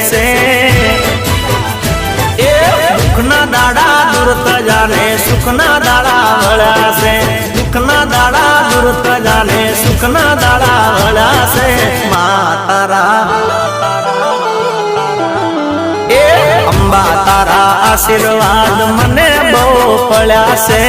છે એ દુઃખના દાડા દૂર જાને સુખના દાડા વળ્યા છે દુઃખના દાડા દૂર જાને સુખના દાડા વળ્યા છે માતારા એ અંબા તારા આશીર્વાદ મને બહુ પડ્યા છે